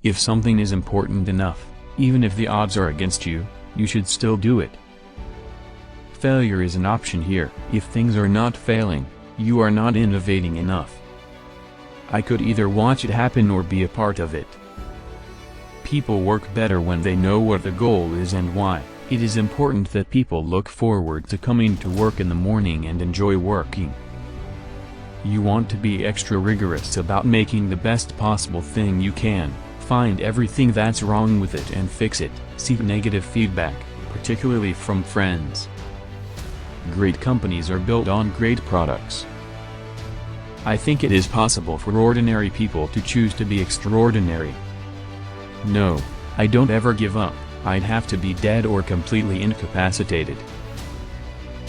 If something is important enough, even if the odds are against you, you should still do it. Failure is an option here. If things are not failing, you are not innovating enough. I could either watch it happen or be a part of it. People work better when they know what the goal is and why. It is important that people look forward to coming to work in the morning and enjoy working. You want to be extra rigorous about making the best possible thing you can. Find everything that's wrong with it and fix it. Seek negative feedback, particularly from friends. Great companies are built on great products. I think it is possible for ordinary people to choose to be extraordinary. No, I don't ever give up. I'd have to be dead or completely incapacitated.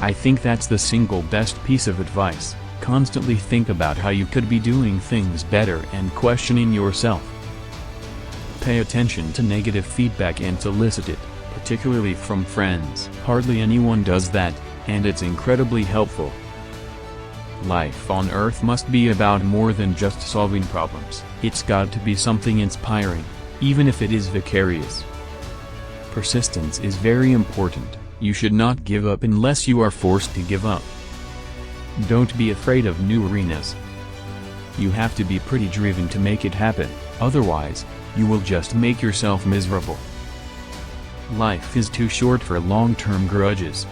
I think that's the single best piece of advice. Constantly think about how you could be doing things better and questioning yourself. Pay attention to negative feedback and solicit it, particularly from friends. Hardly anyone does that, and it's incredibly helpful. Life on Earth must be about more than just solving problems. It's got to be something inspiring, even if it is vicarious. Persistence is very important. You should not give up unless you are forced to give up. Don't be afraid of new arenas. You have to be pretty driven to make it happen, otherwise, you will just make yourself miserable. Life is too short for long-term grudges.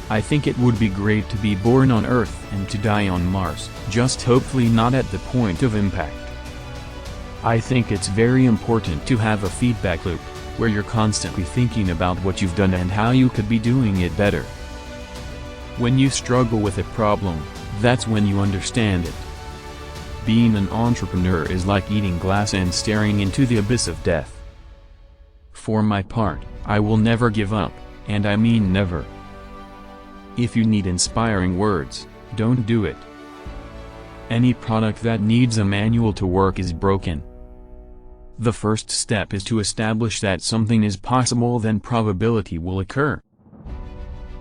I think it would be great to be born on Earth and to die on Mars, just hopefully not at the point of impact. I think it's very important to have a feedback loop, where you're constantly thinking about what you've done and how you could be doing it better. When you struggle with a problem, that's when you understand it. Being an entrepreneur is like eating glass and staring into the abyss of death. For my part, I will never give up, and I mean never. If you need inspiring words, don't do it. Any product that needs a manual to work is broken. The first step is to establish that something is possible, then probability will occur.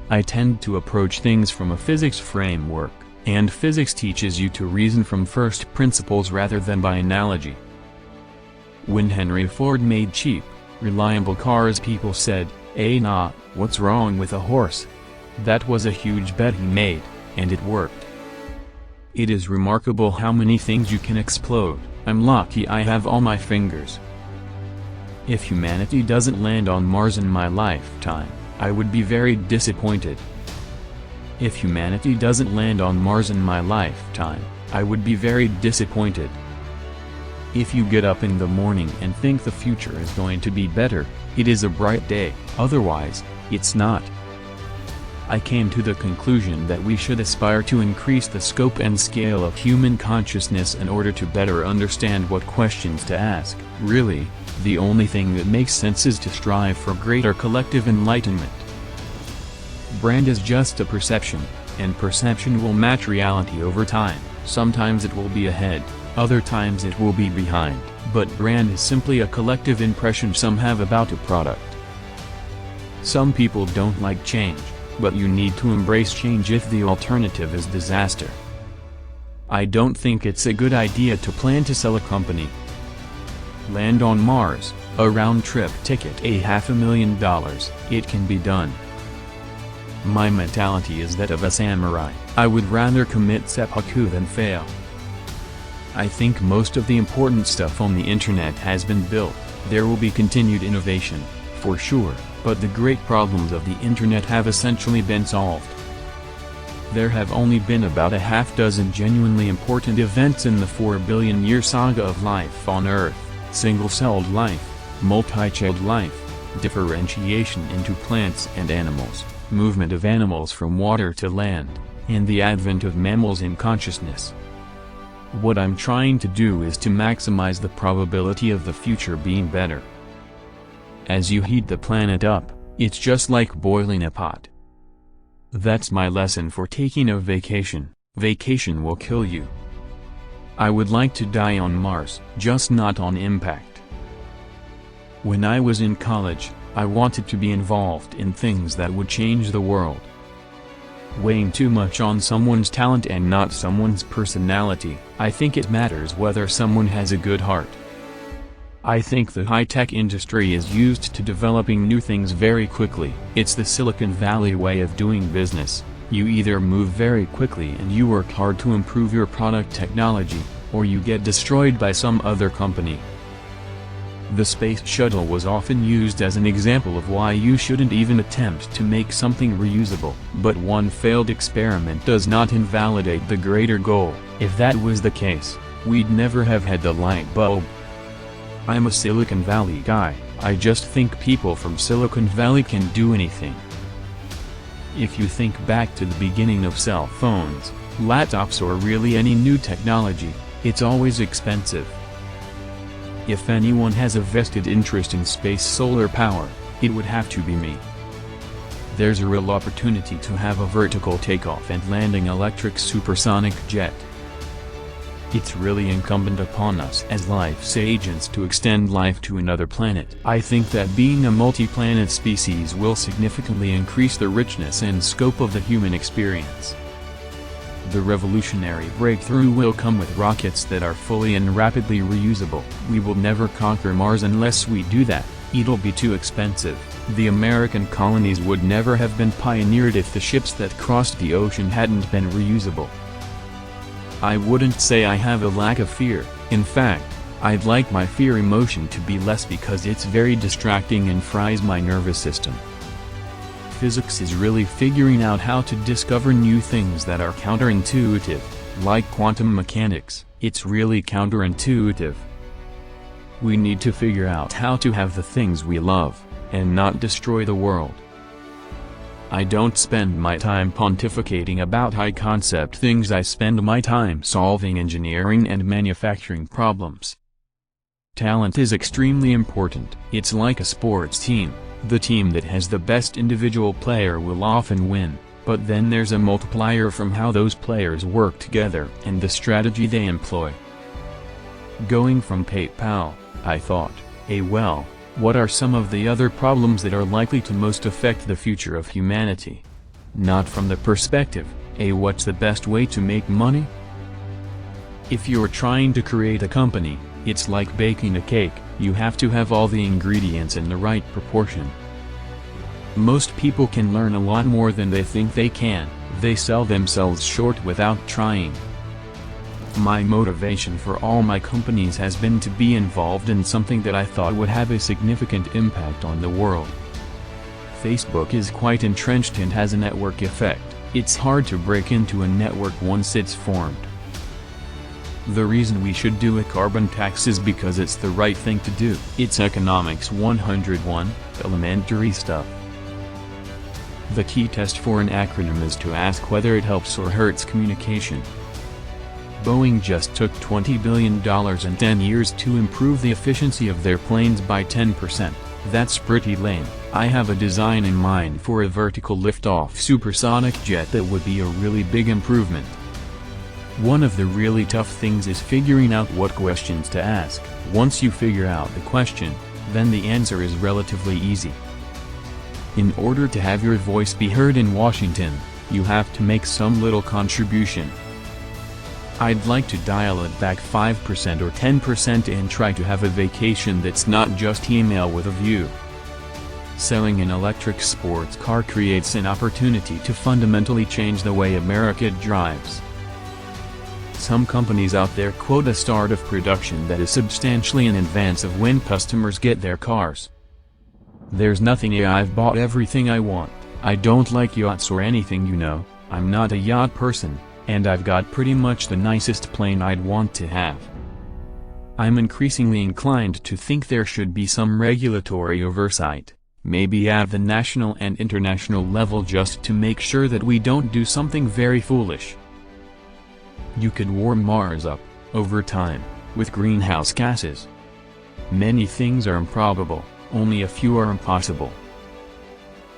I tend to approach things from a physics framework, and physics teaches you to reason from first principles rather than by analogy. When Henry Ford made cheap, reliable cars, people said, nah, what's wrong with a horse? That was a huge bet he made, and it worked. It is remarkable how many things you can explode. I'm lucky I have all my fingers. If humanity doesn't land on Mars in my lifetime, I would be very disappointed. If humanity doesn't land on Mars in my lifetime, I would be very disappointed. If you get up in the morning and think the future is going to be better, it is a bright day, otherwise, it's not. I came to the conclusion that we should aspire to increase the scope and scale of human consciousness in order to better understand what questions to ask. Really, the only thing that makes sense is to strive for greater collective enlightenment. Brand is just a perception, and perception will match reality over time. Sometimes it will be ahead, other times it will be behind, but brand is simply a collective impression some have about a product. Some people don't like change, but you need to embrace change if the alternative is disaster. I don't think it's a good idea to plan to sell a company. Land on Mars, a round-trip ticket, $500,000, it can be done. My mentality is that of a samurai. I would rather commit seppuku than fail. I think most of the important stuff on the internet has been built. There will be continued innovation, for sure, but the great problems of the internet have essentially been solved. There have only been about a half-dozen genuinely important events in the 4-billion-year saga of life on Earth: single-celled life, multi-celled life, differentiation into plants and animals, movement of animals from water to land, and the advent of mammals in consciousness. What I'm trying to do is to maximize the probability of the future being better. As you heat the planet up, it's just like boiling a pot. That's my lesson for taking a vacation. Vacation will kill you. I would like to die on Mars, just not on impact. When I was in college, I wanted to be involved in things that would change the world. Weighing too much on someone's talent and not someone's personality, I think it matters whether someone has a good heart. I think the high-tech industry is used to developing new things very quickly. It's the Silicon Valley way of doing business. You either move very quickly and you work hard to improve your product technology, or you get destroyed by some other company. The space shuttle was often used as an example of why you shouldn't even attempt to make something reusable. But one failed experiment does not invalidate the greater goal. If that was the case, we'd never have had the light bulb. I'm a Silicon Valley guy. I just think people from Silicon Valley can do anything. If you think back to the beginning of cell phones, laptops, or really any new technology, it's always expensive. If anyone has a vested interest in space solar power, it would have to be me. There's a real opportunity to have a vertical takeoff and landing electric supersonic jet. It's really incumbent upon us as life's agents to extend life to another planet. I think that being a multi-planet species will significantly increase the richness and scope of the human experience. The revolutionary breakthrough will come with rockets that are fully and rapidly reusable. We will never conquer Mars unless we do that. It'll be too expensive. The American colonies would never have been pioneered if the ships that crossed the ocean hadn't been reusable. I wouldn't say I have a lack of fear. In fact, I'd like my fear emotion to be less because it's very distracting and fries my nervous system. Physics is really figuring out how to discover new things that are counterintuitive, like quantum mechanics. It's really counterintuitive. We need to figure out how to have the things we love, and not destroy the world. I don't spend my time pontificating about high-concept things. I spend my time solving engineering and manufacturing problems. Talent is extremely important. It's like a sports team. The team that has the best individual player will often win, but then there's a multiplier from how those players work together and the strategy they employ. Going from PayPal, I thought, well, what are some of the other problems that are likely to most affect the future of humanity? Not from the perspective, what's the best way to make money? If you're trying to create a company, it's like baking a cake. You have to have all the ingredients in the right proportion. Most people can learn a lot more than they think they can. They sell themselves short without trying. My motivation for all my companies has been to be involved in something that I thought would have a significant impact on the world. Facebook is quite entrenched and has a network effect. It's hard to break into a network once it's formed. The reason we should do a carbon tax is because it's the right thing to do. It's economics 101, elementary stuff. The key test for an acronym is to ask whether it helps or hurts communication. Boeing just took $20 billion in 10 years to improve the efficiency of their planes by 10%. That's pretty lame. I have a design in mind for a vertical lift-off supersonic jet that would be a really big improvement. One of the really tough things is figuring out what questions to ask. Once you figure out the question, then the answer is relatively easy. In order to have your voice be heard in Washington, you have to make some little contribution. I'd like to dial it back 5% or 10% and try to have a vacation that's not just email with a view. Selling an electric sports car creates an opportunity to fundamentally change the way America drives. Some companies out there quote a start of production that is substantially in advance of when customers get their cars. There's nothing. I've bought everything I want. I don't like yachts or anything, I'm not a yacht person, and I've got pretty much the nicest plane I'd want to have. I'm increasingly inclined to think there should be some regulatory oversight, maybe at the national and international level, just to make sure that we don't do something very foolish. You could warm Mars up, over time, with greenhouse gases. Many things are improbable, only a few are impossible.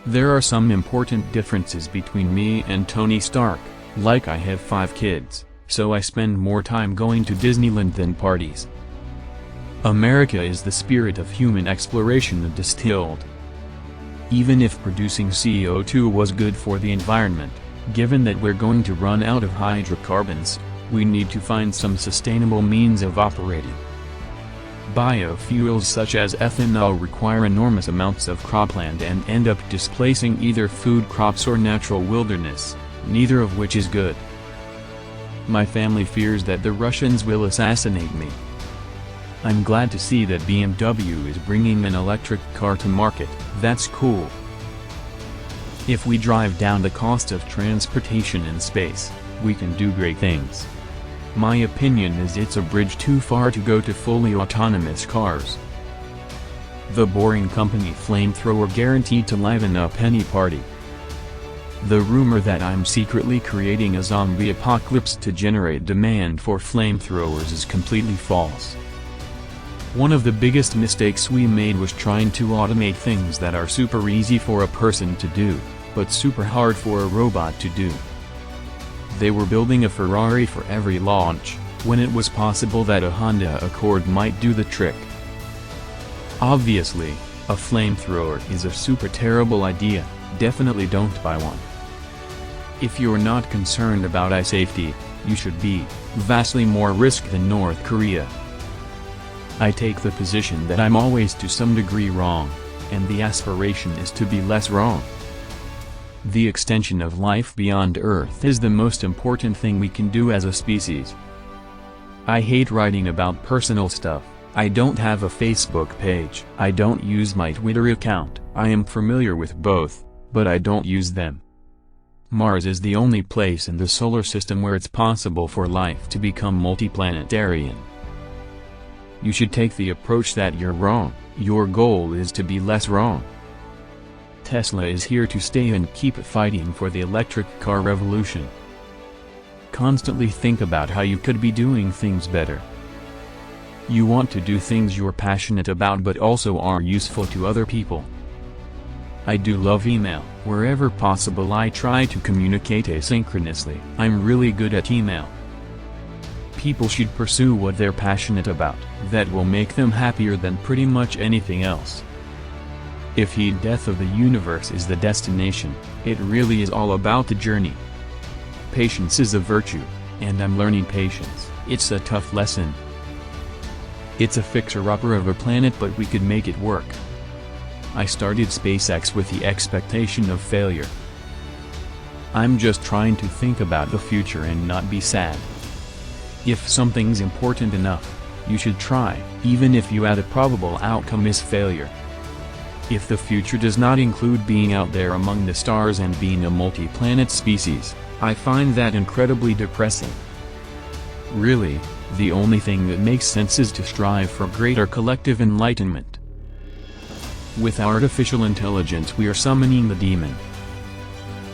There are some important differences between me and Tony Stark, like I have 5 kids, so I spend more time going to Disneyland than parties. America is the spirit of human exploration distilled. Even if producing CO2 was good for the environment, given that we're going to run out of hydrocarbons, we need to find some sustainable means of operating. Biofuels such as ethanol require enormous amounts of cropland and end up displacing either food crops or natural wilderness, neither of which is good. My family fears that the Russians will assassinate me. I'm glad to see that BMW is bringing an electric car to market. That's cool. If we drive down the cost of transportation in space, we can do great things. My opinion is it's a bridge too far to go to fully autonomous cars. The Boring Company flamethrower guaranteed to liven up any party. The rumor that I'm secretly creating a zombie apocalypse to generate demand for flamethrowers is completely false. One of the biggest mistakes we made was trying to automate things that are super easy for a person to do, but super hard for a robot to do. They were building a Ferrari for every launch, when it was possible that a Honda Accord might do the trick. Obviously, a flamethrower is a super terrible idea. Definitely don't buy one. If you're not concerned about eye safety, you should be, vastly more risk than North Korea. I take the position that I'm always to some degree wrong, and the aspiration is to be less wrong. The extension of life beyond Earth is the most important thing we can do as a species. I hate writing about personal stuff. I don't have a Facebook page. I don't use my Twitter account. I am familiar with both, but I don't use them. Mars is the only place in the solar system where it's possible for life to become multiplanetarian. You should take the approach that you're wrong. Your goal is to be less wrong. Tesla is here to stay and keep fighting for the electric car revolution. Constantly think about how you could be doing things better. You want to do things you're passionate about but also are useful to other people. I do love email. Wherever possible I try to communicate asynchronously. I'm really good at email. People should pursue what they're passionate about. That will make them happier than pretty much anything else. If the death of the universe is the destination, it really is all about the journey. Patience is a virtue, and I'm learning patience. It's a tough lesson. It's a fixer-upper of a planet but we could make it work. I started SpaceX with the expectation of failure. I'm just trying to think about the future and not be sad. If something's important enough, you should try, even if you add a probable outcome is failure. If the future does not include being out there among the stars and being a multi-planet species, I find that incredibly depressing. Really, the only thing that makes sense is to strive for greater collective enlightenment. With artificial intelligence we are summoning the demon.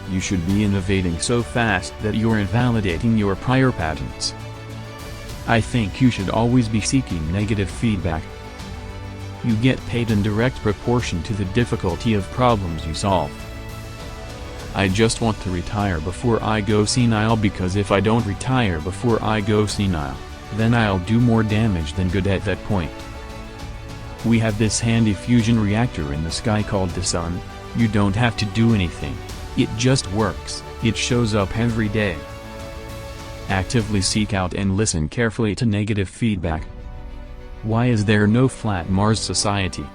You should be innovating so fast that you're invalidating your prior patents. I think you should always be seeking negative feedback. You get paid in direct proportion to the difficulty of problems you solve. I just want to retire before I go senile because if I don't retire before I go senile, then I'll do more damage than good at that point. We have this handy fusion reactor in the sky called the sun. You don't have to do anything. It just works. It shows up every day. Actively seek out and listen carefully to negative feedback. Why is there no flat Mars society?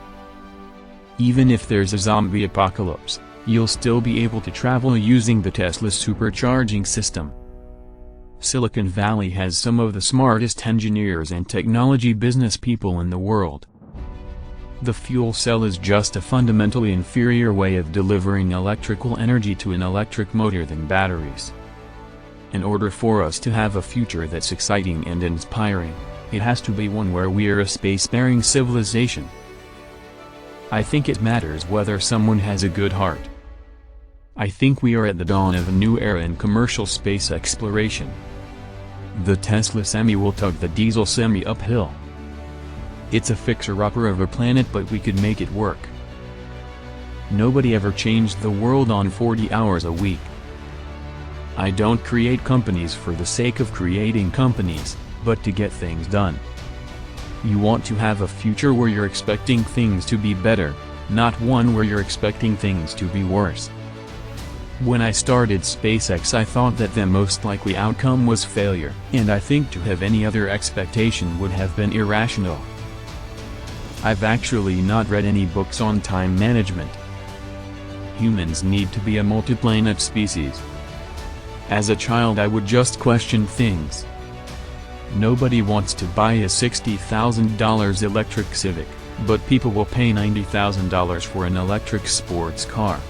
Even if there's a zombie apocalypse, you'll still be able to travel using the Tesla supercharging system. Silicon Valley has some of the smartest engineers and technology business people in the world. The fuel cell is just a fundamentally inferior way of delivering electrical energy to an electric motor than batteries. In order for us to have a future that's exciting and inspiring, it has to be one where we are a space-faring civilization. I think it matters whether someone has a good heart. I think we are at the dawn of a new era in commercial space exploration. The Tesla Semi will tug the diesel Semi uphill. It's a fixer-upper of a planet but we could make it work. Nobody ever changed the world on 40 hours a week. I don't create companies for the sake of creating companies, but to get things done. You want to have a future where you're expecting things to be better, not one where you're expecting things to be worse. When I started SpaceX I thought that the most likely outcome was failure, and I think to have any other expectation would have been irrational. I've actually not read any books on time management. Humans need to be a multiplanet species. As a child I would just question things. Nobody wants to buy a $60,000 electric Civic, but people will pay $90,000 for an electric sports car.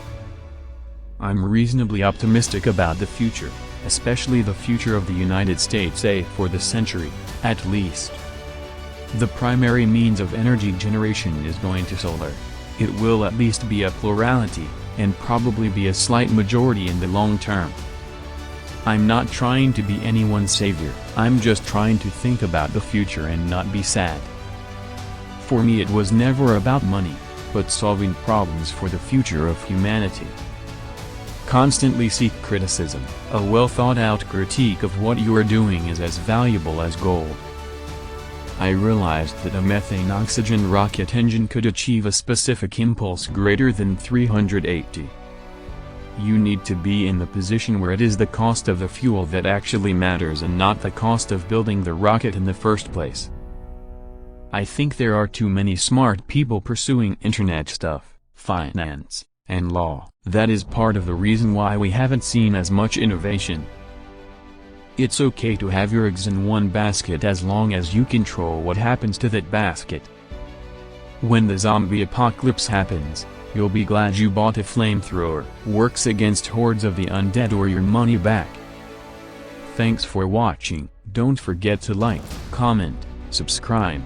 I'm reasonably optimistic about the future, especially the future of the United States for the century, at least. The primary means of energy generation is going to solar. It will at least be a plurality, and probably be a slight majority in the long term. I'm not trying to be anyone's savior, I'm just trying to think about the future and not be sad. For me it was never about money, but solving problems for the future of humanity. Constantly seek criticism. A well-thought-out critique of what you are doing is as valuable as gold. I realized that a methane-oxygen rocket engine could achieve a specific impulse greater than 380. You need to be in the position where it is the cost of the fuel that actually matters and not the cost of building the rocket in the first place. I think there are too many smart people pursuing internet stuff, finance, and law. That is part of the reason why we haven't seen as much innovation. It's okay to have your eggs in one basket as long as you control what happens to that basket. When the zombie apocalypse happens, you'll be glad you bought a flamethrower. Works against hordes of the undead or your money back. Thanks for watching. Don't forget to like, comment, subscribe.